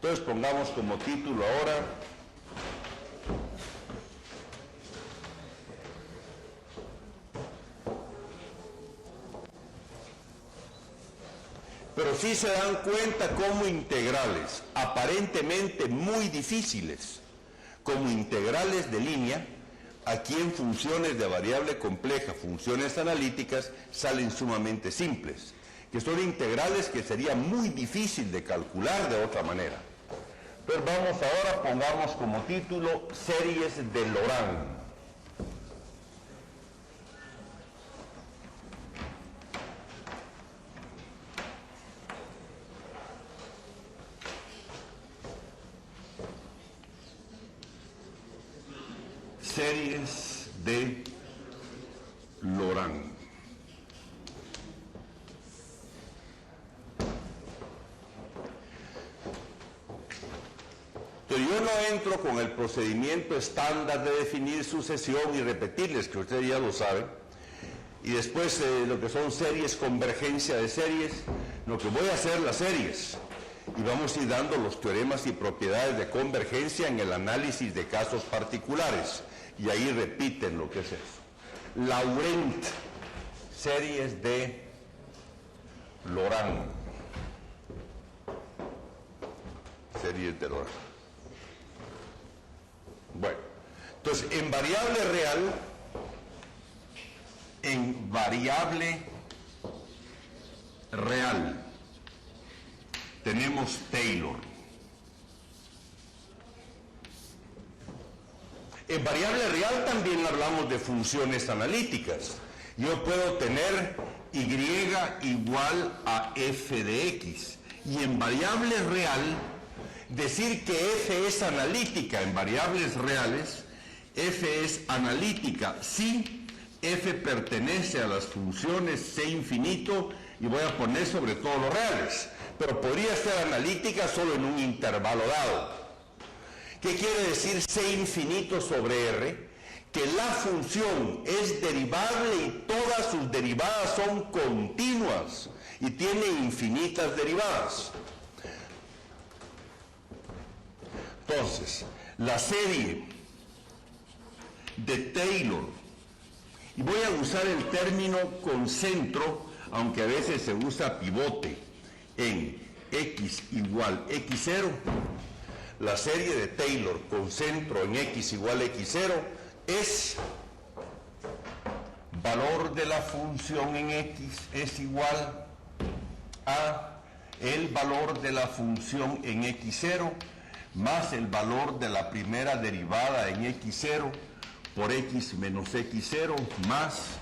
Entonces pongamos como título ahora pero sí se dan cuenta cómo integrales aparentemente muy difíciles, como integrales de línea, aquí en funciones de variable compleja, funciones analíticas, salen sumamente simples, que son integrales que sería muy difícil de calcular de otra manera. Entonces vamos ahora, pongamos como título series de Laurent. Series de Laurent. Pero yo no entro con el procedimiento estándar de definir sucesión y repetirles, que ustedes ya lo saben, y después lo que son series, convergencia de series, lo que voy a hacer las series, y vamos a ir dando los teoremas y propiedades de convergencia en el análisis de casos particulares. Y ahí repiten lo que es eso. Laurent, series de Laurent. Series de Laurent. Bueno, entonces en variable real, tenemos Taylor. En variable real también hablamos de funciones analíticas. Yo puedo tener y igual a f de x. Y en variable real, decir que f es analítica en variables reales, f es analítica si f pertenece a las funciones c infinito, y voy a poner sobre todo los reales. Pero podría ser analítica solo en un intervalo dado. ¿Qué quiere decir c infinito sobre r? Que la función es derivable y todas sus derivadas son continuas y tiene infinitas derivadas. Entonces, la serie de Taylor, y voy a usar el término concentro, aunque a veces se usa pivote, en x igual x0, la serie de Taylor con centro en x igual x0 es valor de la función en x es igual a el valor de la función en x0 más el valor de la primera derivada en x0 por x menos x0 más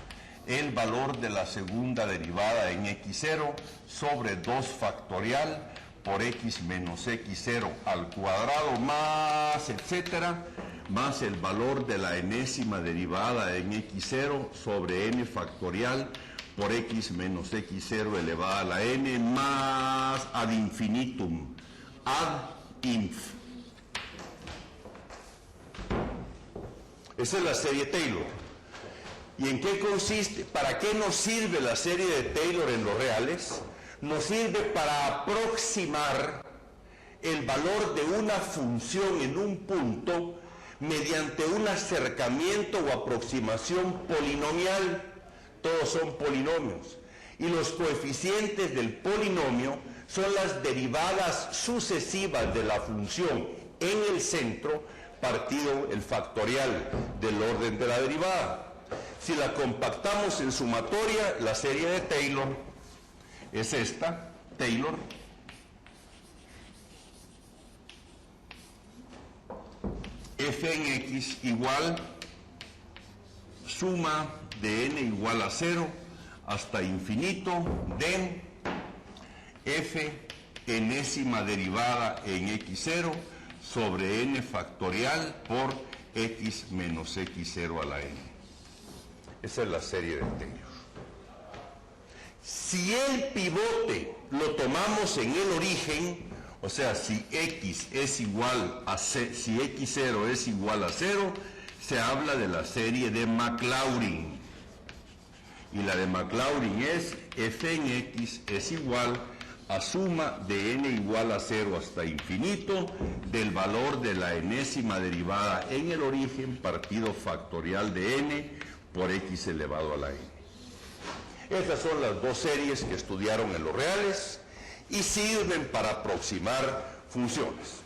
el valor de la segunda derivada en x0 sobre 2 factorial por x menos x0 al cuadrado más, etcétera, más el valor de la enésima derivada en x0 sobre n factorial por x menos x0 elevada a la n más ad infinitum, ad inf. Esa es la serie Taylor. ¿Y en qué consiste? ¿Para qué nos sirve la serie de Taylor en los reales? Nos sirve para aproximar el valor de una función en un punto mediante un acercamiento o aproximación polinomial. Todos son polinomios. Y los coeficientes del polinomio son las derivadas sucesivas de la función en el centro partido el factorial del orden de la derivada. Si la compactamos en sumatoria, la serie de Taylor es esta, Taylor, f en x igual suma de n igual a 0 hasta infinito de f enésima derivada en x0 sobre n factorial por x menos x0 a la n. Esa es la serie de Taylor. Si el pivote lo tomamos en el origen, o sea, si x es igual a c, si x0 es igual a 0, se habla de la serie de Maclaurin. Y la de Maclaurin es f en x es igual a suma de n igual a 0 hasta infinito del valor de la enésima derivada en el origen partido factorial de n por x elevado a la n. Estas son las dos series que estudiaron en los reales y sirven para aproximar funciones.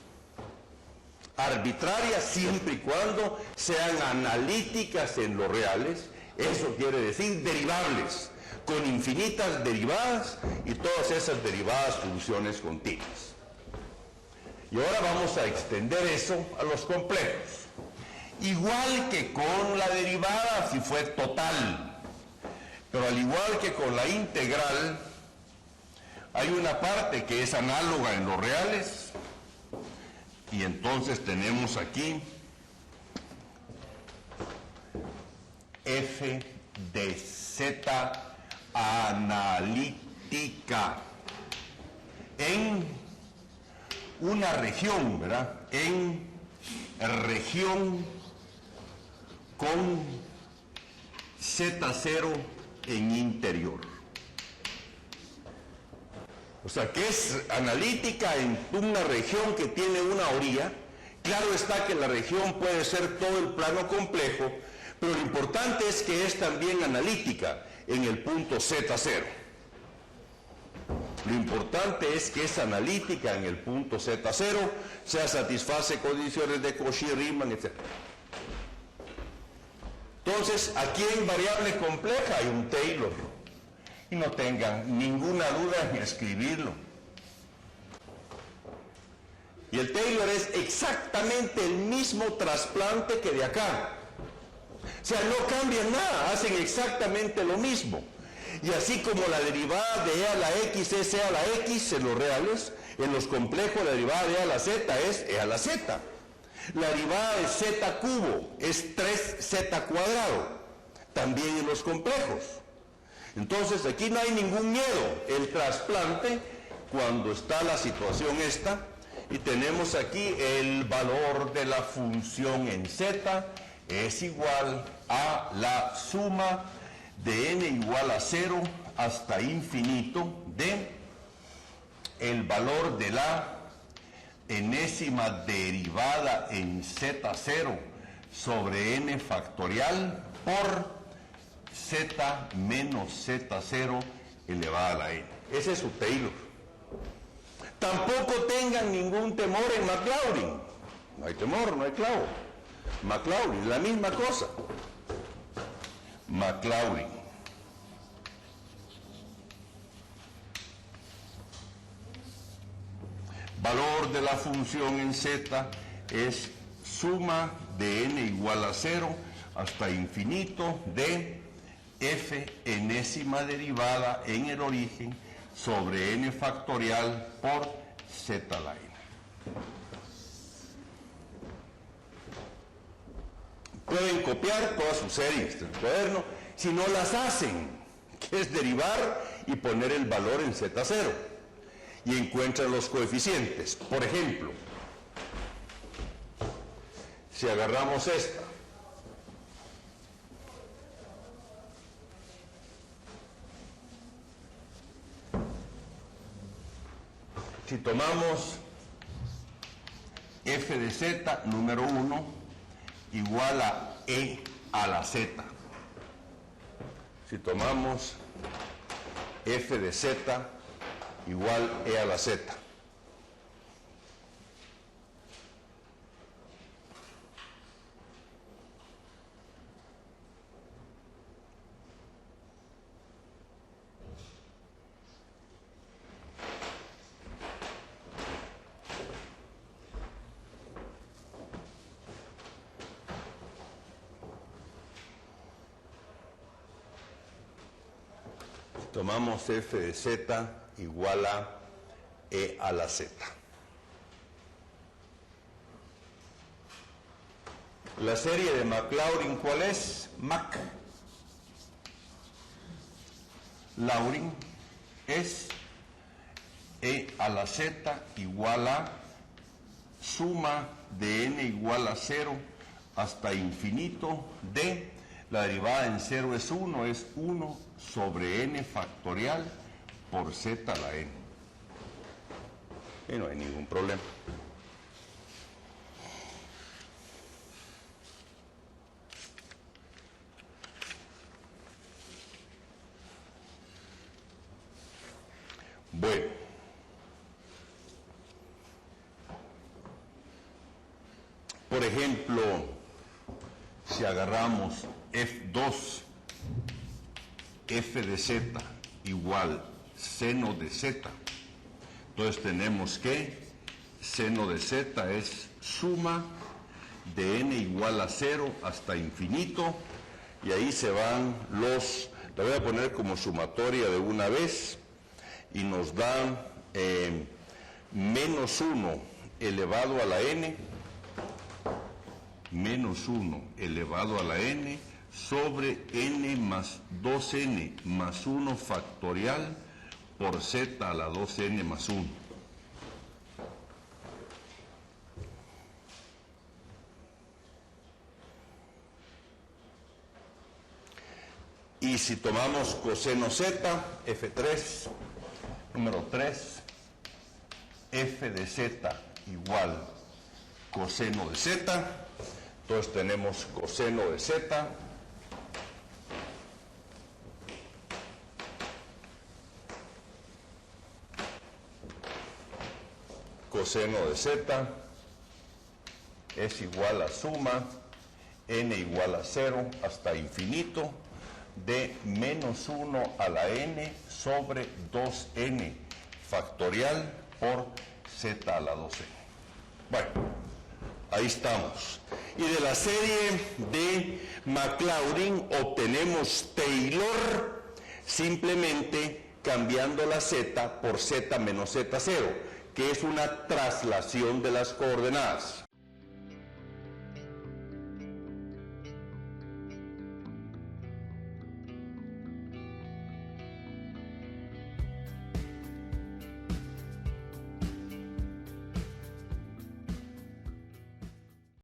Arbitrarias siempre y cuando sean analíticas en los reales, eso quiere decir derivables, con infinitas derivadas y todas esas derivadas funciones continuas. Y ahora vamos a extender eso a los complejos. Igual que con la derivada si fue total, pero al igual que con la integral, hay una parte que es análoga en los reales, y entonces tenemos aquí f de z analítica en una región, ¿verdad? En región con Z0 en interior. O sea, que es analítica en una región que tiene una orilla. Claro está que la región puede ser todo el plano complejo, pero lo importante es que es también analítica en el punto Z0. Lo importante es que es analítica en el punto Z0, se satisface condiciones de Cauchy-Riemann, etc. Entonces, aquí en variable compleja hay un Taylor. Y no tengan ninguna duda en escribirlo. Y el Taylor es exactamente el mismo trasplante que de acá. O sea, no cambian nada, hacen exactamente lo mismo. Y así como la derivada de e a la x es e a la x en los reales, en los complejos la derivada de e a la z es e a la z. La derivada de z cubo es 3z cuadrado, también en los complejos. Entonces aquí no hay ningún miedo. El trasplante, cuando está la situación esta, y tenemos aquí el valor de la función en z, es igual a la suma de n igual a 0 hasta infinito de el valor de la enésima derivada en z0 sobre n factorial por z menos z0 elevada a la n. Ese es su Taylor. Tampoco tengan ningún temor en Maclaurin. No hay temor, no hay clavo. Maclaurin, la misma cosa. Maclaurin. Valor de la función en z es suma de n igual a 0 hasta infinito de f enésima derivada en el origen sobre n factorial por z a la n. Pueden copiar todas sus series del cuaderno si no las hacen, que es derivar y poner el valor en z0 y encuentran los coeficientes. Por ejemplo, si agarramos esta, si tomamos f de z número 1 igual a e a la z, si tomamos f de z igual e a la z, tomamos f de z igual a e a la z. La serie de Maclaurin, ¿cuál es? Maclaurin es e a la z igual a suma de n igual a 0 hasta infinito de la derivada en 0 es 1 sobre n factorial por z a la n. y no hay ningún problema. Bueno, por ejemplo, si agarramos F2, f de z igual seno de z, entonces tenemos que seno de z es suma de n igual a 0 hasta infinito, y ahí se van los, la voy a poner como sumatoria de una vez, y nos da menos 1 elevado a la n, menos 1 elevado a la n sobre n más 2n más 1 factorial por z a la 2n más 1. Y si tomamos coseno z, f3, número 3, f de z igual coseno de z, entonces tenemos coseno de z coseno de z es igual a suma n igual a 0 hasta infinito de menos 1 a la n sobre 2n factorial por z a la 2n. Bueno, ahí estamos. Y de la serie de Maclaurin obtenemos Taylor simplemente cambiando la z por z menos z0, que es una traslación de las coordenadas.